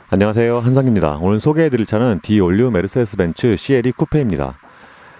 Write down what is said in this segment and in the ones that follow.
안녕하세요, 한상입니다. 오늘 소개해드릴 차는 디올류 메르세데스-벤츠 CLE 쿠페입니다.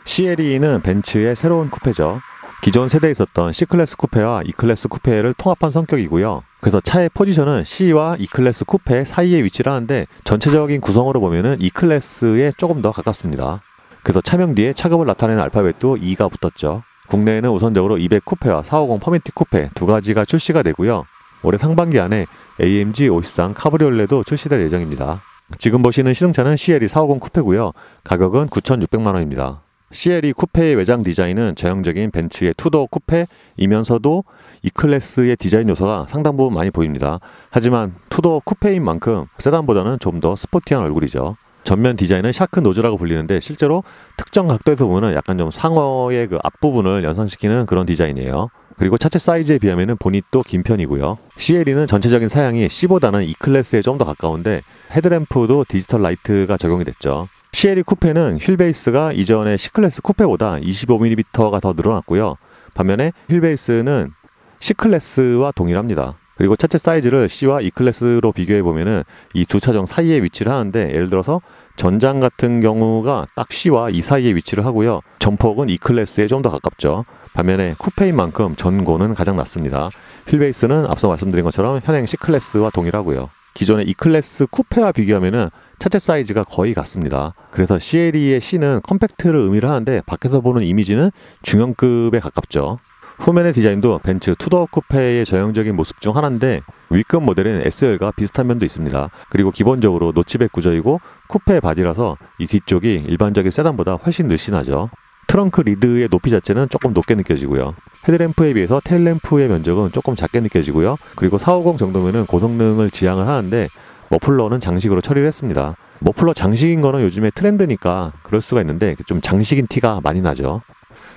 CLE는 벤츠의 새로운 쿠페죠. 기존 세대에 있었던 C클래스 쿠페와 E클래스 쿠페를 통합한 성격이고요. 그래서 차의 포지션은 C와 E클래스 쿠페 사이에 위치를 하는데 전체적인 구성으로 보면은 E클래스에 조금 더 가깝습니다. 그래서 차명 뒤에 차급을 나타내는 알파벳도 E가 붙었죠. 국내에는 우선적으로 200 쿠페와 450 퍼미티 쿠페 두 가지가 출시가 되고요. 올해 상반기 안에 AMG 53 카브리올레도 출시될 예정입니다. 지금 보시는 시승차는 CLE 450 쿠페고요. 가격은 9,600만 원입니다. CLE 쿠페의 외장 디자인은 전형적인 벤츠의 투도어 쿠페이면서도 E클래스의 디자인 요소가 상당 부분 많이 보입니다. 하지만 투도어 쿠페인 만큼 세단보다는 좀 더 스포티한 얼굴이죠. 전면 디자인은 샤크 노즈라고 불리는데 실제로 특정 각도에서 보면 약간 좀 상어의 그 앞부분을 연상시키는 그런 디자인이에요. 그리고 차체 사이즈에 비하면 보닛도 긴 편이고요. CLE는 전체적인 사양이 C보다는 E클래스에 좀 더 가까운데 헤드램프도 디지털 라이트가 적용이 됐죠. CLE 쿠페는 휠베이스가 이전의 C클래스 쿠페보다 25mm가 더 늘어났고요. 반면에 휠베이스는 C클래스와 동일합니다. 그리고 차체 사이즈를 C와 E클래스로 비교해보면 이 두 차종 사이에 위치를 하는데, 예를 들어서 전장 같은 경우가 딱 C와 E 사이에 위치를 하고요. 전폭은 E클래스에 좀 더 가깝죠. 반면에 쿠페인 만큼 전고는 가장 낮습니다. 휠베이스는 앞서 말씀드린 것처럼 현행 C클래스와 동일하고요. 기존의 E클래스 쿠페와 비교하면 차체 사이즈가 거의 같습니다. 그래서 CLE의 C는 컴팩트를 의미를 하는데 밖에서 보는 이미지는 중형급에 가깝죠. 후면의 디자인도 벤츠 투도어 쿠페의 전형적인 모습 중 하나인데 위급 모델인 SL과 비슷한 면도 있습니다. 그리고 기본적으로 노치백 구조이고 쿠페 바디라서 이 뒤쪽이 일반적인 세단보다 훨씬 늘씬하죠. 트렁크 리드의 높이 자체는 조금 높게 느껴지고요. 헤드램프에 비해서 테일램프의 면적은 조금 작게 느껴지고요. 그리고 450 정도면은 고성능을 지향을 하는데 머플러는 장식으로 처리를 했습니다. 머플러 장식인 거는 요즘에 트렌드니까 그럴 수가 있는데 좀 장식인 티가 많이 나죠.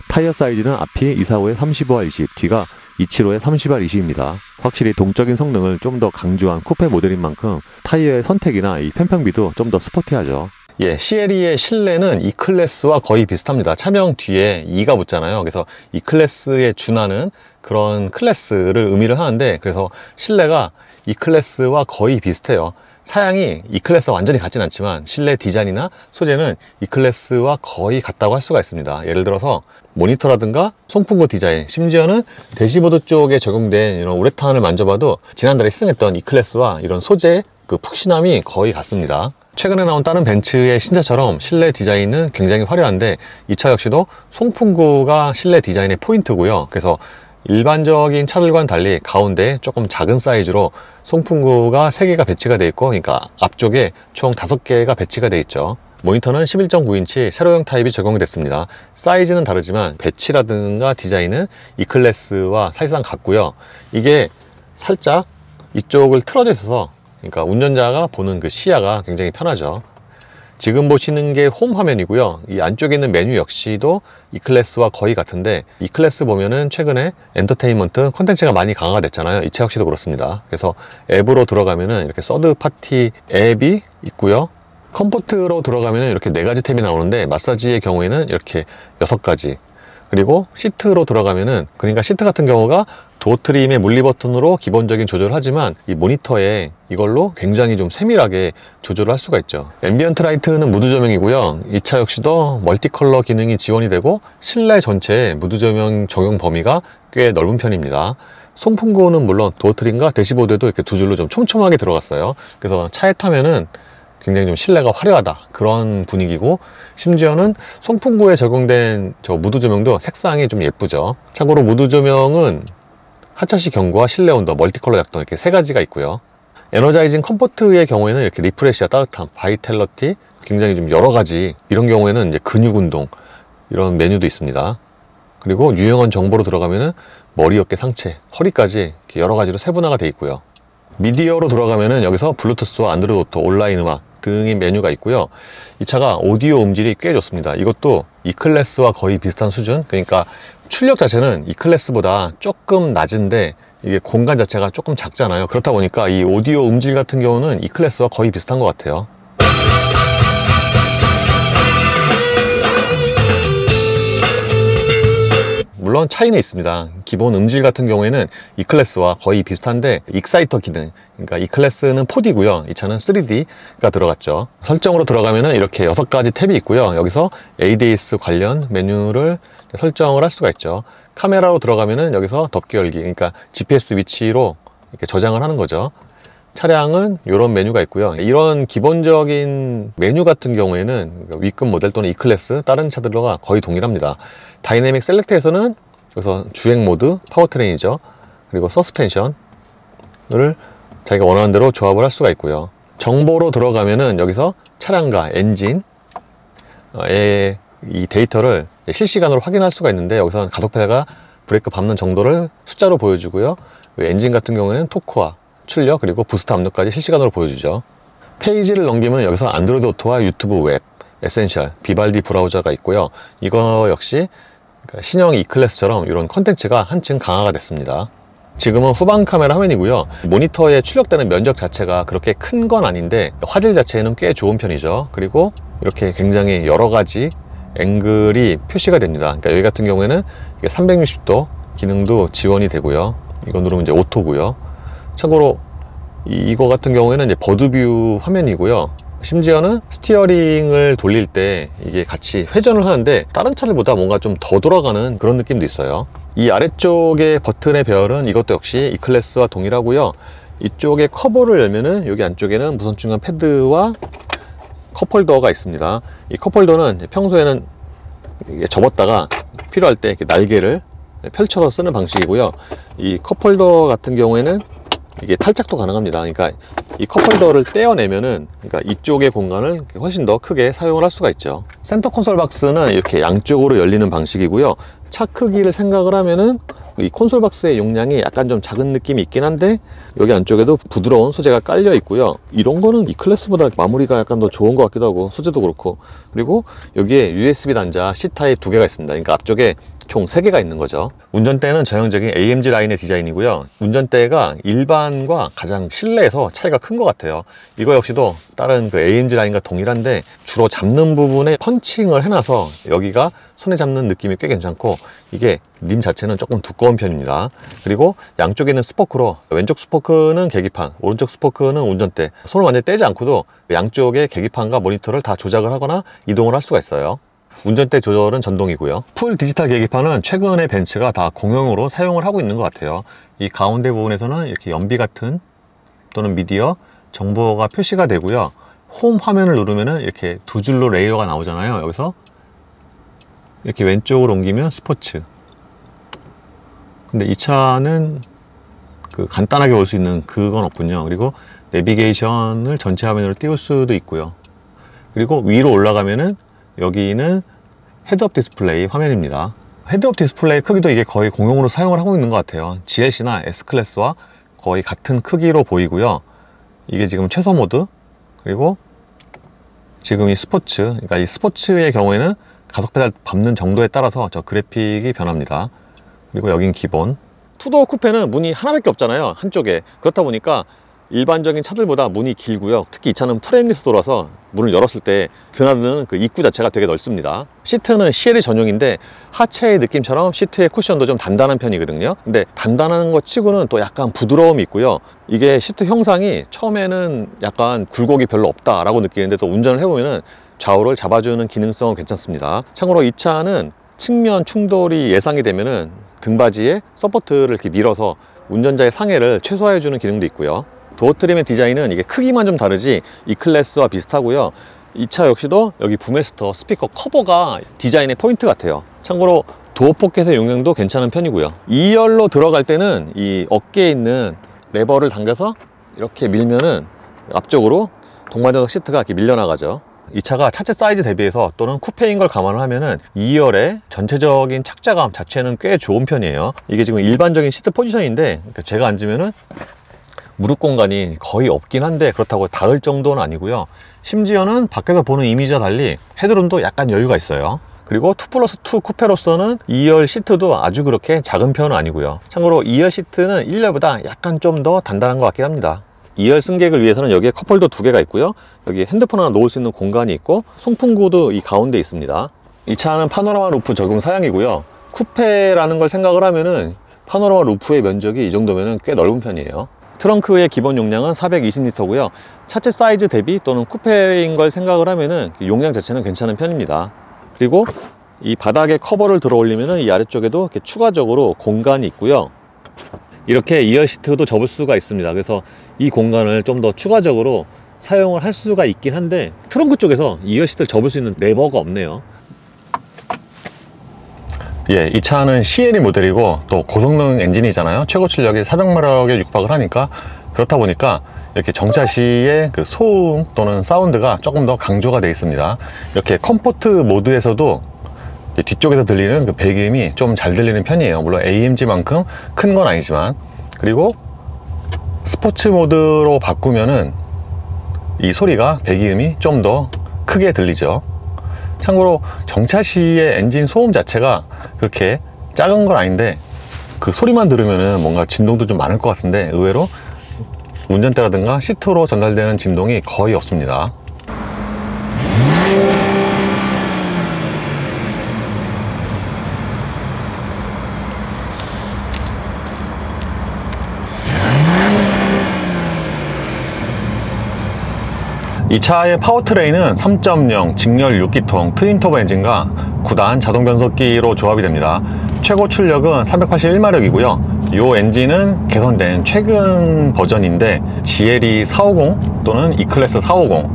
타이어 사이즈는 앞이 245에 35R 20, 뒤가 275에 30R 20입니다. 확실히 동적인 성능을 좀 더 강조한 쿠페 모델인 만큼 타이어의 선택이나 이 편평비도 좀 더 스포티하죠. CLE의 실내는 E클래스와 거의 비슷합니다. 차명 뒤에 E가 붙잖아요. 그래서 E클래스에 준하는 그런 클래스를 의미를 하는데, 그래서 실내가 E클래스와 거의 비슷해요. 사양이 E클래스와 완전히 같진 않지만 실내 디자인이나 소재는 E클래스와 거의 같다고 할 수가 있습니다. 예를 들어서 모니터라든가 송풍구 디자인, 심지어는 대시보드 쪽에 적용된 이런 우레탄을 만져봐도 지난달에 시승했던 E클래스와 이런 소재의 그 푹신함이 거의 같습니다. 최근에 나온 다른 벤츠의 신차처럼 실내 디자인은 굉장히 화려한데 이 차 역시도 송풍구가 실내 디자인의 포인트고요. 그래서 일반적인 차들과는 달리 가운데 조금 작은 사이즈로 송풍구가 3개가 배치가 되어 있고, 그러니까 앞쪽에 총 5개가 배치가 되어 있죠. 모니터는 11.9인치 세로형 타입이 적용이 됐습니다. 사이즈는 다르지만 배치라든가 디자인은 E클래스와 사실상 같고요. 이게 살짝 이쪽을 틀어져 있어서 그러니까 운전자가 보는 그 시야가 굉장히 편하죠. 지금 보시는 게 홈 화면이고요. 이 안쪽에 있는 메뉴 역시도 E클래스와 거의 같은데, E클래스 보면은 최근에 엔터테인먼트 콘텐츠가 많이 강화가 됐잖아요. 이 차 역시도 그렇습니다. 그래서 앱으로 들어가면은 이렇게 서드 파티 앱이 있고요. 컴포트로 들어가면은 이렇게 4가지 탭이 나오는데 마사지의 경우에는 이렇게 6가지, 그리고 시트로 들어가면은, 그러니까 시트 같은 경우가 도어 트림의 물리 버튼으로 기본적인 조절을 하지만 이 모니터에 이걸로 굉장히 좀 세밀하게 조절을 할 수가 있죠. 앰비언트 라이트는 무드 조명이고요. 이 차 역시도 멀티 컬러 기능이 지원이 되고 실내 전체에 무드 조명 적용 범위가 꽤 넓은 편입니다. 송풍구는 물론 도어 트림과 대시보드에도 이렇게 두 줄로 좀 촘촘하게 들어갔어요. 그래서 차에 타면은 굉장히 좀 실내가 화려하다 그런 분위기고, 심지어는 송풍구에 적용된 저 무드 조명도 색상이 좀 예쁘죠. 참고로 무드 조명은 하차시 경고와 실내 온도, 멀티컬러 작동 이렇게 3가지가 있고요. 에너자이징 컴포트의 경우에는 이렇게 리프레시와 따뜻함, 바이텔러티 굉장히 좀 여러가지, 이런 경우에는 이제 근육 운동 이런 메뉴도 있습니다. 그리고 유용한 정보로 들어가면은 머리, 어깨, 상체, 허리까지 이렇게 여러가지로 세분화가 되어 있고요. 미디어로 들어가면은 여기서 블루투스와 안드로이드 오토, 온라인 음악 등의 메뉴가 있고요. 이 차가 오디오 음질이 꽤 좋습니다. 이것도 E클래스와 거의 비슷한 수준, 그러니까 출력 자체는 E클래스보다 조금 낮은데 이게 공간 자체가 조금 작잖아요. 그렇다 보니까 이 오디오 음질 같은 경우는 E클래스와 거의 비슷한 것 같아요. 물론 차이는 있습니다. 기본 음질 같은 경우에는 E클래스와 거의 비슷한데 익사이터 기능, 그러니까 E클래스는 4D고요. 이 차는 3D가 들어갔죠. 설정으로 들어가면은 이렇게 6가지 탭이 있고요. 여기서 ADAS 관련 메뉴를 설정을 할 수가 있죠. 카메라로 들어가면은 여기서 덮기 열기, 그러니까 GPS 위치로 이렇게 저장을 하는 거죠. 차량은 이런 메뉴가 있고요. 이런 기본적인 메뉴 같은 경우에는 위급 모델 또는 E클래스 다른 차들과 거의 동일합니다. 다이내믹 셀렉트에서는 여기서 주행 모드, 파워트레인이죠. 그리고 서스펜션을 자기가 원하는 대로 조합을 할 수가 있고요. 정보로 들어가면은 여기서 차량과 엔진의 이 데이터를 실시간으로 확인할 수가 있는데, 여기서 가속페달과 브레이크 밟는 정도를 숫자로 보여주고요. 엔진 같은 경우에는 토크와 출력, 그리고 부스트 압력까지 실시간으로 보여주죠. 페이지를 넘기면 여기서 안드로이드 오토와 유튜브 웹, 에센셜, 비발디 브라우저가 있고요. 이거 역시 신형 E클래스처럼 이런 컨텐츠가 한층 강화가 됐습니다. 지금은 후방 카메라 화면이고요. 모니터에 출력되는 면적 자체가 그렇게 큰 건 아닌데 화질 자체는 꽤 좋은 편이죠. 그리고 이렇게 굉장히 여러 가지 앵글이 표시가 됩니다. 그러니까 여기 같은 경우에는 360도 기능도 지원이 되고요. 이거 누르면 이제 오토고요. 참고로 이거 같은 경우에는 이제 버드뷰 화면이고요. 심지어는 스티어링을 돌릴 때 이게 같이 회전을 하는데 다른 차들보다 뭔가 좀 더 돌아가는 그런 느낌도 있어요. 이 아래쪽에 버튼의 배열은 이것도 역시 E클래스와 동일하고요. 이쪽에 커버를 열면은 여기 안쪽에는 무선 충전 패드와 컵홀더가 있습니다. 이 컵홀더는 평소에는 접었다가 필요할 때 이렇게 날개를 펼쳐서 쓰는 방식이고요. 이 컵홀더 같은 경우에는 이게 탈착도 가능합니다. 그러니까 이 컵홀더를 떼어내면은, 그러니까 이쪽의 공간을 훨씬 더 크게 사용을 할 수가 있죠. 센터 콘솔 박스는 이렇게 양쪽으로 열리는 방식이고요. 차 크기를 생각을 하면은 이 콘솔 박스의 용량이 약간 좀 작은 느낌이 있긴 한데, 여기 안쪽에도 부드러운 소재가 깔려 있고요. 이런 거는 E클래스보다 마무리가 약간 더 좋은 것 같기도 하고, 소재도 그렇고. 그리고 여기에 USB 단자 C타입 2개가 있습니다. 그러니까 앞쪽에 총 3개가 있는 거죠. 운전대는 전형적인 AMG 라인의 디자인이고요. 운전대가 일반과 가장 실내에서 차이가 큰 것 같아요. 이거 역시도 다른 그 AMG 라인과 동일한데 주로 잡는 부분에 펀칭을 해놔서 여기가 손에 잡는 느낌이 꽤 괜찮고, 이게 림 자체는 조금 두꺼운 편입니다. 그리고 양쪽에 있는 스포크로, 왼쪽 스포크는 계기판, 오른쪽 스포크는 운전대, 손을 완전히 떼지 않고도 양쪽의 계기판과 모니터를 다 조작을 하거나 이동을 할 수가 있어요. 운전대 조절은 전동이고요. 풀 디지털 계기판은 최근에 벤츠가 다 공용으로 사용을 하고 있는 것 같아요. 이 가운데 부분에서는 이렇게 연비 같은 또는 미디어 정보가 표시가 되고요. 홈 화면을 누르면은 이렇게 두 줄로 레이어가 나오잖아요. 여기서 이렇게 왼쪽으로 옮기면 스포츠. 근데 이 차는 그 간단하게 볼 수 있는 그건 없군요. 그리고 내비게이션을 전체 화면으로 띄울 수도 있고요. 그리고 위로 올라가면은 여기는 헤드업 디스플레이 화면입니다. 헤드업 디스플레이 크기도 이게 거의 공용으로 사용을 하고 있는 것 같아요. GLC나 S클래스와 거의 같은 크기로 보이고요. 이게 지금 최소 모드, 그리고 지금 이 스포츠, 그러니까 이 스포츠의 경우에는 가속 페달 밟는 정도에 따라서 저 그래픽이 변합니다. 그리고 여긴 기본. 투도어 쿠페는 문이 하나밖에 없잖아요, 한쪽에. 그렇다 보니까 일반적인 차들보다 문이 길고요. 특히 이 차는 프레임리스 도라서 문을 열었을 때 드나드는 그 입구 자체가 되게 넓습니다. 시트는 CLE 전용인데 하체의 느낌처럼 시트의 쿠션도 좀 단단한 편이거든요. 근데 단단한 것 치고는 또 약간 부드러움이 있고요. 이게 시트 형상이 처음에는 약간 굴곡이 별로 없다라고 느끼는데 또 운전을 해보면은 좌우를 잡아주는 기능성은 괜찮습니다. 참고로 이 차는 측면 충돌이 예상이 되면은 등받이에 서포트를 이렇게 밀어서 운전자의 상해를 최소화해주는 기능도 있고요. 도어 트림의 디자인은 이게 크기만 좀 다르지 E클래스와 비슷하고요. 이 차 역시도 여기 부메스터 스피커 커버가 디자인의 포인트 같아요. 참고로 도어 포켓의 용량도 괜찮은 편이고요. 2열로 들어갈 때는 이 어깨에 있는 레버를 당겨서 이렇게 밀면은 앞쪽으로 동반자석 시트가 이렇게 밀려나가죠. 이 차가 차체 사이즈 대비해서 또는 쿠페인 걸 감안을 하면은 2열의 전체적인 착자감 자체는 꽤 좋은 편이에요. 이게 지금 일반적인 시트 포지션인데 제가 앉으면은 무릎 공간이 거의 없긴 한데 그렇다고 닿을 정도는 아니고요. 심지어는 밖에서 보는 이미지와 달리 헤드룸도 약간 여유가 있어요. 그리고 2+2 쿠페로서는 2열 시트도 아주 그렇게 작은 편은 아니고요. 참고로 2열 시트는 1열보다 약간 좀 더 단단한 것 같긴 합니다. 2열 승객을 위해서는 여기에 컵홀더 2개가 있고요. 여기 핸드폰 하나 놓을 수 있는 공간이 있고 송풍구도 이 가운데 있습니다. 이 차는 파노라마 루프 적용 사양이고요. 쿠페라는 걸 생각을 하면은 파노라마 루프의 면적이 이 정도면 꽤 넓은 편이에요. 트렁크의 기본 용량은 420리터고요. 차체 사이즈 대비 또는 쿠페인 걸 생각을 하면은 용량 자체는 괜찮은 편입니다. 그리고 이 바닥에 커버를 들어 올리면은 이 아래쪽에도 이렇게 추가적으로 공간이 있고요. 이렇게 이어 시트도 접을 수가 있습니다. 그래서 이 공간을 좀 더 추가적으로 사용을 할 수가 있긴 한데 트렁크 쪽에서 이어 시트를 접을 수 있는 레버가 없네요. 예, 이 차는 CLE 모델이고 또 고성능 엔진이잖아요. 최고 출력이 400마력에 육박을 하니까, 그렇다 보니까 이렇게 정차 시의 그 소음 또는 사운드가 조금 더 강조가 되어 있습니다. 이렇게 컴포트 모드에서도 뒤쪽에서 들리는 그 배기음이 좀 잘 들리는 편이에요. 물론 AMG만큼 큰 건 아니지만. 그리고 스포츠 모드로 바꾸면은 이 소리가, 배기음이 좀 더 크게 들리죠. 참고로 정차 시의 엔진 소음 자체가 그렇게 작은 건 아닌데 그 소리만 들으면은 뭔가 진동도 좀 많을 것 같은데 의외로 운전대라든가 시트로 전달되는 진동이 거의 없습니다. 이 차의 파워트레인은 3.0 직렬 6기통 트윈터보 엔진과 9단 자동 변속기로 조합이 됩니다. 최고 출력은 381마력이고요. 이 엔진은 개선된 최근 버전인데 GLE 450 또는 E클래스 450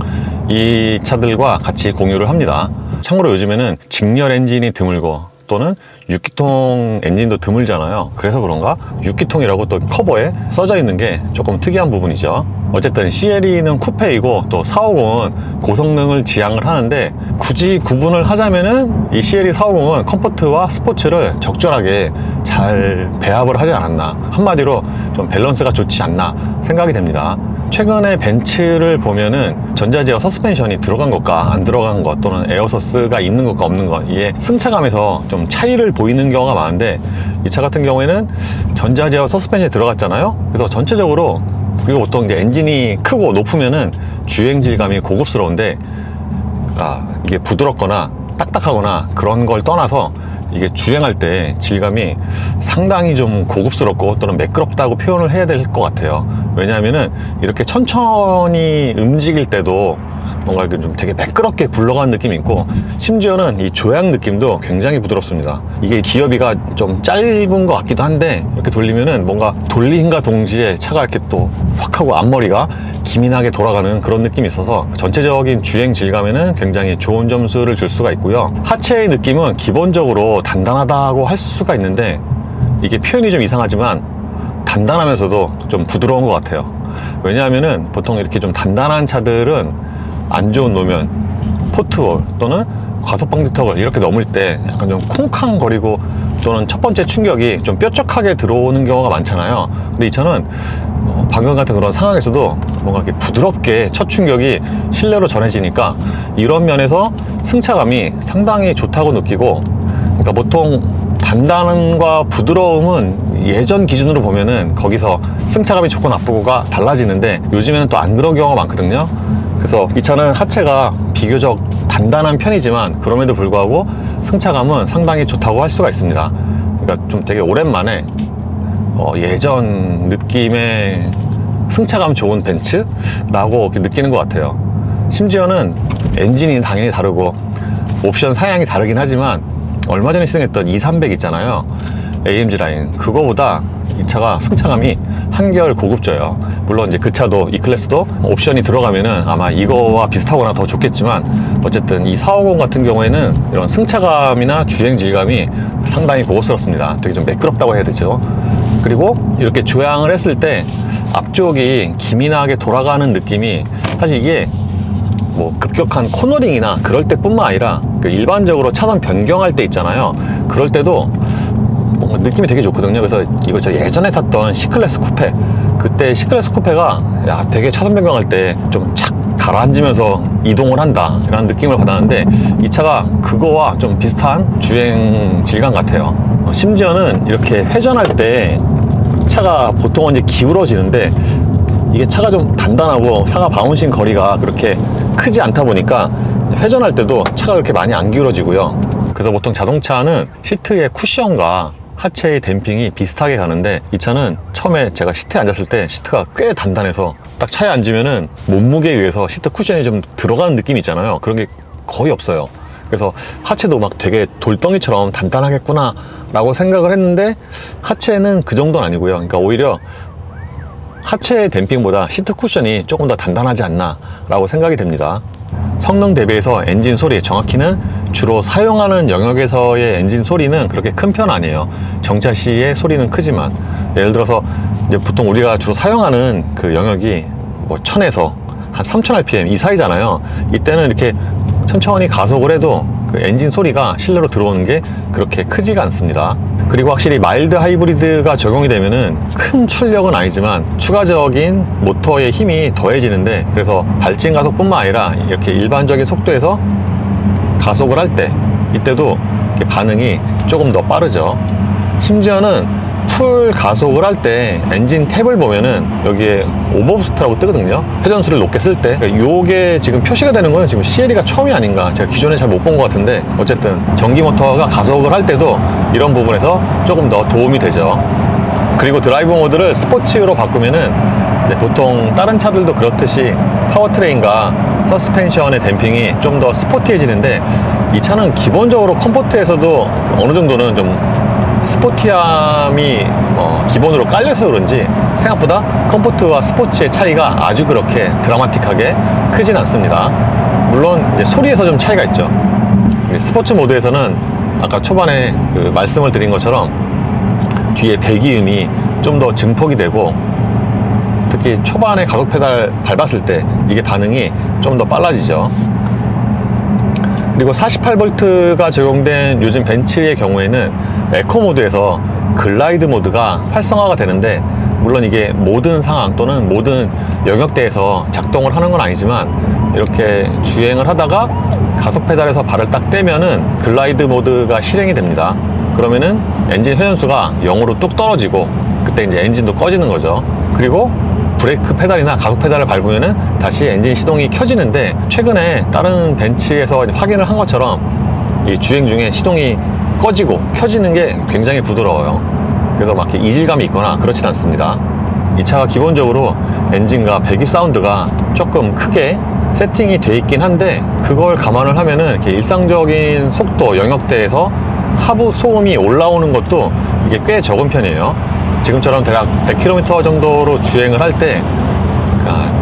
이 차들과 같이 공유를 합니다. 참고로 요즘에는 직렬 엔진이 드물고 또는 6기통 엔진도 드물잖아요. 그래서 그런가 6기통이라고 또 커버에 써져 있는 게 조금 특이한 부분이죠. 어쨌든 CLE는 쿠페이고 또 450은 고성능을 지향을 하는데, 굳이 구분을 하자면은 이 CLE 450은 컴포트와 스포츠를 적절하게 잘 배합을 하지 않았나, 한마디로 좀 밸런스가 좋지 않나 생각이 됩니다. 최근에 벤츠를 보면은 전자제어 서스펜션이 들어간 것과 안 들어간 것, 또는 에어서스가 있는 것과 없는 것, 이게 승차감에서 좀 차이를 보이는 경우가 많은데, 이 차 같은 경우에는 전자제어 서스펜션이 들어갔잖아요. 그래서 전체적으로, 그리고 보통 이제 엔진이 크고 높으면은 주행 질감이 고급스러운데, 이게 부드럽거나 딱딱하거나 그런 걸 떠나서 이게 주행할 때 질감이 상당히 좀 고급스럽고 또는 매끄럽다고 표현을 해야 될 것 같아요. 왜냐하면은 이렇게 천천히 움직일 때도 뭔가 좀 되게 매끄럽게 굴러가는 느낌이 있고, 심지어는 이 조향 느낌도 굉장히 부드럽습니다. 이게 기어비가 좀 짧은 것 같기도 한데, 이렇게 돌리면은 뭔가 돌림과 동시에 차가 이렇게 또 확 하고 앞머리가 기민하게 돌아가는 그런 느낌이 있어서 전체적인 주행 질감에는 굉장히 좋은 점수를 줄 수가 있고요. 하체의 느낌은 기본적으로 단단하다고 할 수가 있는데, 이게 표현이 좀 이상하지만 단단하면서도 좀 부드러운 것 같아요. 왜냐하면은 보통 이렇게 좀 단단한 차들은 안 좋은 노면, 포트홀 또는 과속 방지턱을 이렇게 넘을 때 약간 좀 쿵쾅거리고 또는 첫 번째 충격이 좀 뾰족하게 들어오는 경우가 많잖아요. 근데 이 차는 방금 같은 그런 상황에서도 뭔가 이렇게 부드럽게 첫 충격이 실내로 전해지니까 이런 면에서 승차감이 상당히 좋다고 느끼고, 그러니까 보통 단단함과 부드러움은 예전 기준으로 보면은 거기서 승차감이 좋고 나쁘고가 달라지는데, 요즘에는 또 안 그런 경우가 많거든요. 그래서 이 차는 하체가 비교적 단단한 편이지만 그럼에도 불구하고 승차감은 상당히 좋다고 할 수가 있습니다. 그러니까 좀 되게 오랜만에 예전 느낌의 승차감 좋은 벤츠라고 느끼는 것 같아요. 심지어는 엔진이 당연히 다르고 옵션 사양이 다르긴 하지만, 얼마 전에 시승했던 2300 있잖아요, AMG 라인, 그거보다 이 차가 승차감이 한결 고급져요. 물론 이제 그 차도, 이 클래스도 옵션이 들어가면은 아마 이거와 비슷하거나 더 좋겠지만, 어쨌든 이 450 같은 경우에는 이런 승차감이나 주행 질감이 상당히 고급스럽습니다. 되게 좀 매끄럽다고 해야 되죠. 그리고 이렇게 조향을 했을 때 앞쪽이 기민하게 돌아가는 느낌이, 사실 이게 뭐 급격한 코너링이나 그럴 때뿐만 아니라 일반적으로 차선 변경할 때 있잖아요. 그럴 때도 뭔가 느낌이 되게 좋거든요. 그래서 이거 저 예전에 탔던 C클래스 쿠페, 그때 C클래스 쿠페가 되게 차선 변경할 때 좀 착 가라앉으면서 이동을 한다, 이런 느낌을 받았는데, 이 차가 그거와 좀 비슷한 주행 질감 같아요. 심지어는 이렇게 회전할 때 차가 보통은 이제 기울어지는데, 이게 차가 좀 단단하고 상하 바운싱 거리가 그렇게 크지 않다 보니까 회전할 때도 차가 그렇게 많이 안 기울어지고요. 그래서 보통 자동차는 시트의 쿠션과 하체의 댐핑이 비슷하게 가는데, 이 차는 처음에 제가 시트에 앉았을 때 시트가 꽤 단단해서 딱 차에 앉으면은 몸무게에 의해서 시트 쿠션이 좀 들어가는 느낌이 있잖아요. 그런 게 거의 없어요. 그래서 하체도 막 되게 돌덩이처럼 단단하겠구나 라고 생각을 했는데, 하체는 그 정도는 아니고요. 그러니까 오히려 하체 댐핑보다 시트 쿠션이 조금 더 단단하지 않나 라고 생각이 됩니다. 성능 대비해서 엔진 소리, 정확히는 주로 사용하는 영역에서의 엔진 소리는 그렇게 큰 편 아니에요. 정차 시의 소리는 크지만, 예를 들어서 이제 보통 우리가 주로 사용하는 그 영역이 뭐 1000에서 한 3000rpm 이 사이잖아요. 이때는 이렇게 천천히 가속을 해도 그 엔진 소리가 실내로 들어오는 게 그렇게 크지가 않습니다. 그리고 확실히 마일드 하이브리드가 적용이 되면은 큰 출력은 아니지만 추가적인 모터의 힘이 더해지는데, 그래서 발진 가속뿐만 아니라 이렇게 일반적인 속도에서 가속을 할 때 이때도 이렇게 반응이 조금 더 빠르죠. 심지어는 풀 가속을 할 때 엔진 탭을 보면은 여기에 오버부스트라고 뜨거든요. 회전수를 높게 쓸 때. 요게 지금 표시가 되는 거는 지금 CLE가 처음이 아닌가, 제가 기존에 잘 못 본 것 같은데, 어쨌든 전기 모터가 가속을 할 때도 이런 부분에서 조금 더 도움이 되죠. 그리고 드라이브 모드를 스포츠로 바꾸면은 보통 다른 차들도 그렇듯이 파워트레인과 서스펜션의 댐핑이 좀 더 스포티해지는데, 이 차는 기본적으로 컴포트에서도 어느 정도는 좀 스포티함이 기본으로 깔려서 그런지 생각보다 컴포트와 스포츠의 차이가 아주 그렇게 드라마틱하게 크진 않습니다. 물론 이제 소리에서 좀 차이가 있죠. 스포츠 모드에서는 아까 초반에 그 말씀을 드린 것처럼 뒤에 배기음이 좀 더 증폭이 되고, 특히 초반에 가속 페달 밟았을 때 이게 반응이 좀 더 빨라지죠. 그리고 48V가 적용된 요즘 벤츠의 경우에는 에코 모드에서 글라이드 모드가 활성화가 되는데, 물론 이게 모든 상황 또는 모든 영역대에서 작동을 하는 건 아니지만, 이렇게 주행을 하다가 가속 페달에서 발을 딱 떼면은 글라이드 모드가 실행이 됩니다. 그러면은 엔진 회전수가 0으로 뚝 떨어지고, 그때 이제 엔진도 꺼지는 거죠. 그리고 브레이크 페달이나 가속 페달을 밟으면은 다시 엔진 시동이 켜지는데, 최근에 다른 벤츠에서 확인을 한 것처럼 이 주행 중에 시동이 꺼지고 켜지는 게 굉장히 부드러워요. 그래서 막 이렇게 이질감이 있거나 그렇진 않습니다. 이 차가 기본적으로 엔진과 배기 사운드가 조금 크게 세팅이 돼 있긴 한데, 그걸 감안을 하면은 이렇게 일상적인 속도 영역대에서 하부 소음이 올라오는 것도 이게 꽤 적은 편이에요. 지금처럼 대략 100km 정도로 주행을 할 때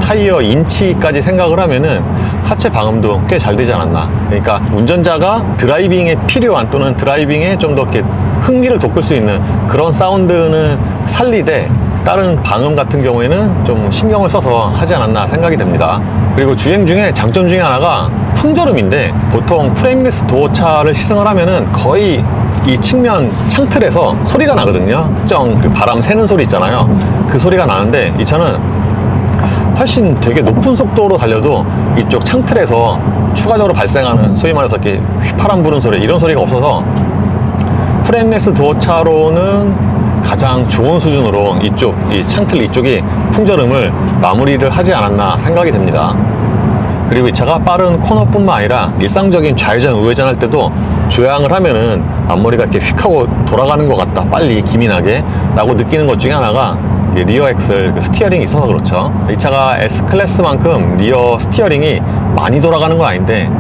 타이어 인치까지 생각을 하면은 하체 방음도 꽤 잘 되지 않았나. 그러니까 운전자가 드라이빙에 필요한, 또는 드라이빙에 좀 더 이렇게 흥미를 돋굴 수 있는 그런 사운드는 살리되, 다른 방음 같은 경우에는 좀 신경을 써서 하지 않았나 생각이 됩니다. 그리고 주행 중에 장점 중에 하나가 풍절음인데, 보통 프레임리스 도어차를 시승을 하면은 거의 이 측면 창틀에서 소리가 나거든요. 특정 그 바람 새는 소리 있잖아요. 그 소리가 나는데, 이 차는 훨씬 되게 높은 속도로 달려도 이쪽 창틀에서 추가적으로 발생하는, 소위 말해서 이렇게 휘파람 부는 소리, 이런 소리가 없어서 프레임리스 도어차로는 가장 좋은 수준으로 이쪽, 이 창틀 이쪽이 풍절음을 마무리를 하지 않았나 생각이 됩니다. 그리고 이 차가 빠른 코너뿐만 아니라 일상적인 좌회전 우회전 할 때도 조향을 하면은 앞머리가 이렇게 휙 하고 돌아가는 것 같다, 빨리 기민하게 라고 느끼는 것 중에 하나가 리어 엑셀 그 스티어링이 있어서 그렇죠. 이 차가 S클래스만큼 리어 스티어링이 많이 돌아가는 건 아닌데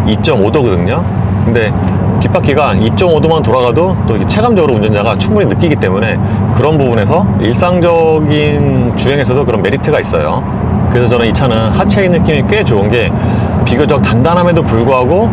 2.5도거든요 근데 뒷바퀴가 2.5도만 돌아가도 또 체감적으로 운전자가 충분히 느끼기 때문에, 그런 부분에서 일상적인 주행에서도 그런 메리트가 있어요. 그래서 저는 이 차는 하체의 느낌이 꽤 좋은 게, 비교적 단단함에도 불구하고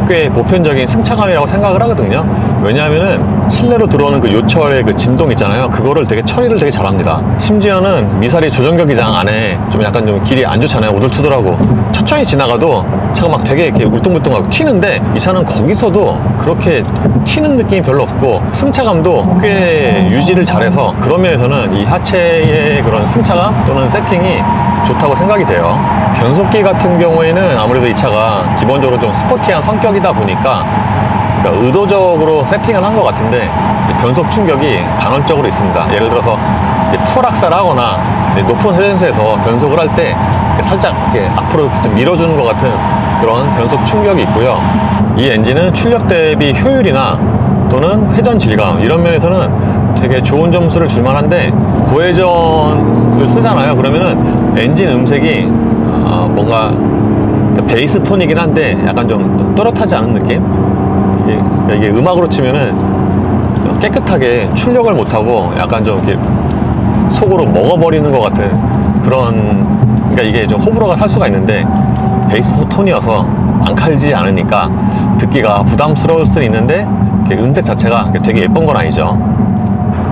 꽤 보편적인 승차감이라고 생각을 하거든요. 왜냐하면은 실내로 들어오는 그 요철의 그 진동 있잖아요. 그거를 되게 처리를 되게 잘합니다. 심지어는 미사리 조정격기장 안에 좀 약간 좀 길이 안 좋잖아요. 우둘투둘하고 천천히 지나가도 차가 막 되게 이렇게 울퉁불퉁하고 튀는데, 이 차는 거기서도 그렇게 튀는 느낌이 별로 없고 승차감도 꽤 유지를 잘해서, 그런 면에서는 이 하체의 그런 승차감 또는 세팅이 좋다고 생각이 돼요. 변속기 같은 경우에는 아무래도 이 차가 기본적으로 좀 스포티한 성격이다 보니까, 그러니까 의도적으로 세팅을 한 것 같은데 변속 충격이 간헐적으로 있습니다. 예를 들어서 풀악셀을 하거나 높은 회전수에서 변속을 할 때 살짝 이렇게 앞으로 좀 밀어주는 것 같은 그런 변속 충격이 있고요. 이 엔진은 출력 대비 효율이나 또는 회전 질감 이런 면에서는 되게 좋은 점수를 줄 만한데, 고회전을 쓰잖아요. 그러면은 엔진 음색이 뭔가 베이스 톤이긴 한데 약간 좀 또렷하지 않은 느낌? 이게 음악으로 치면은 깨끗하게 출력을 못하고 약간 좀 이렇게 속으로 먹어버리는 것 같은 그런, 그러니까 이게 좀 호불호가 살 수가 있는데, 베이스 톤이어서 안 칼지 않으니까 듣기가 부담스러울 수는 있는데 음색 자체가 되게 예쁜 건 아니죠.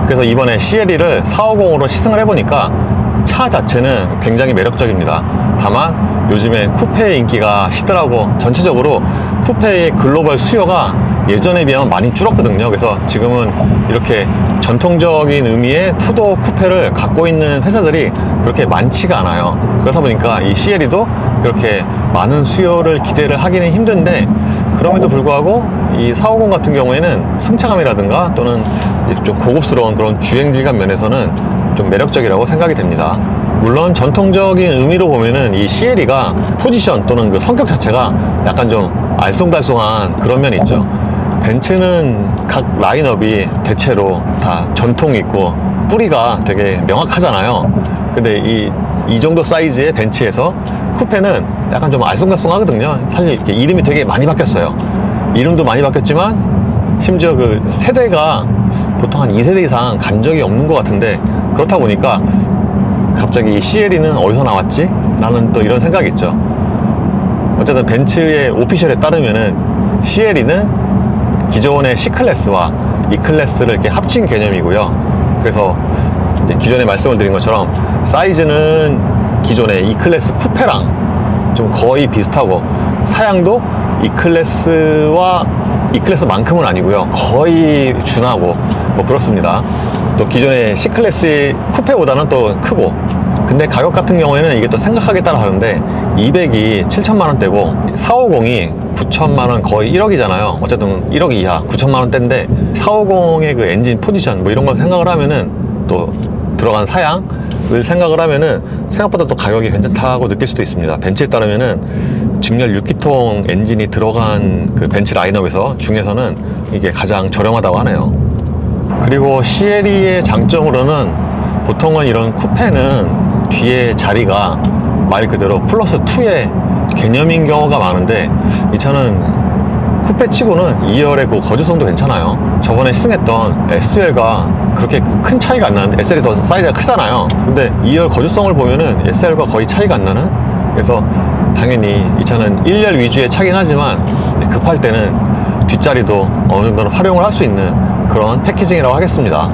그래서 이번에 CLE를 450으로 시승을 해보니까 차 자체는 굉장히 매력적입니다. 다만 요즘에 쿠페의 인기가 시들하고 전체적으로 쿠페의 글로벌 수요가 예전에 비하면 많이 줄었거든요. 그래서 지금은 이렇게 전통적인 의미의 투도 쿠페를 갖고 있는 회사들이 그렇게 많지가 않아요. 그러다 보니까 이 CLE도 그렇게 많은 수요를 기대를 하기는 힘든데, 그럼에도 불구하고 이 450 같은 경우에는 승차감이라든가 또는 좀 고급스러운 그런 주행질감 면에서는 좀 매력적이라고 생각이 됩니다. 물론 전통적인 의미로 보면은 이 CLE가 포지션 또는 그 성격 자체가 약간 좀 알쏭달쏭한 그런 면이 있죠. 벤츠는 각 라인업이 대체로 다 전통이 있고 뿌리가 되게 명확하잖아요. 근데 이 정도 사이즈의 벤츠에서 쿠페는 약간 좀 알쏭달쏭하거든요. 사실 이렇게 이름이 되게 많이 바뀌었어요. 이름도 많이 바뀌었지만 심지어 그 세대가 보통 한 2세대 이상 간 적이 없는 것 같은데, 그렇다 보니까 갑자기 이 CLE는 어디서 나왔지? 라는 또 이런 생각이 있죠. 어쨌든 벤츠의 오피셜에 따르면은 CLE는 기존의 C클래스와 E클래스를 이렇게 합친 개념이고요. 그래서 이제 기존에 말씀을 드린 것처럼 사이즈는 기존의 E클래스 쿠페랑 좀 거의 비슷하고, 사양도 E클래스만큼은 아니고요. 거의 준하고 뭐 그렇습니다. 또 기존의 C클래스 쿠페보다는 또 크고, 근데 가격 같은 경우에는 이게 또 생각하기에 따라 다른데 200이 7천만 원대고 450이 9천만 원, 거의 1억이잖아요. 어쨌든 1억 이하 9천만 원대인데 450의 그 엔진 포지션 뭐 이런 걸 생각을 하면은, 또 들어간 사양을 생각을 하면은 생각보다 또 가격이 괜찮다고 느낄 수도 있습니다. 벤츠에 따르면은 직렬 6기통 엔진이 들어간 그 벤츠 라인업에서 중에서는 이게 가장 저렴하다고 하네요. 그리고 CLE의 장점으로는 보통은 이런 쿠페는 뒤에 자리가 말 그대로 플러스 2의 개념인 경우가 많은데, 이 차는 쿠페 치고는 2열의 그 거주성도 괜찮아요. 저번에 시승했던 SL과 그렇게 큰 차이가 안 나는데, SL이 더 사이즈가 크잖아요. 근데 2열 거주성을 보면은 SL과 거의 차이가 안 나는? 그래서 당연히 이 차는 1열 위주의 차긴 하지만 급할 때는 뒷자리도 어느 정도는 활용을 할 수 있는 그런 패키징이라고 하겠습니다.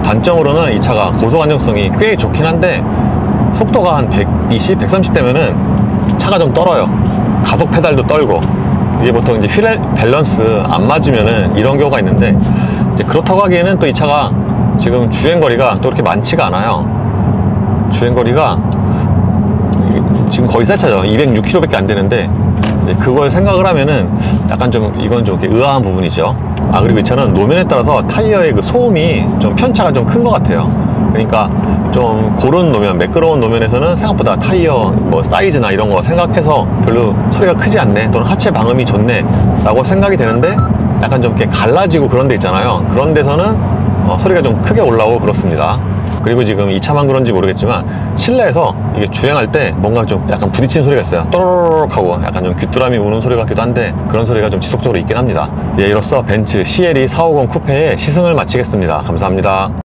단점으로는 이 차가 고속 안정성이 꽤 좋긴 한데, 속도가 한 120, 130 되면은 차가 좀 떨어요. 가속 페달도 떨고, 이게 보통 이제 휠 밸런스 안 맞으면은 이런 경우가 있는데, 이제 그렇다고 하기에는 또 이 차가 지금 주행거리가 또 그렇게 많지가 않아요. 주행거리가 지금 거의 새 차죠. 206km 밖에 안 되는데, 그걸 생각을 하면은 약간 좀 이건 좀 이렇게 의아한 부분이죠. 그리고 이 차는 노면에 따라서 타이어의 그 소음이 좀 편차가 좀 큰 것 같아요. 그러니까 좀 고른 노면, 매끄러운 노면에서는 생각보다 타이어 뭐 사이즈나 이런 거 생각해서 별로 소리가 크지 않네, 또는 하체 방음이 좋네 라고 생각이 되는데, 약간 좀 이렇게 갈라지고 그런 데 있잖아요. 그런 데서는 소리가 좀 크게 올라오고 그렇습니다. 그리고 지금 이 차만 그런지 모르겠지만 실내에서 이게 주행할 때 뭔가 좀 약간 부딪히는 소리가 있어요. 또르륵 하고 약간 좀 귀뚜라미 우는 소리 같기도 한데, 그런 소리가 좀 지속적으로 있긴 합니다. 이로써 벤츠 CLE 450 쿠페의 시승을 마치겠습니다. 감사합니다.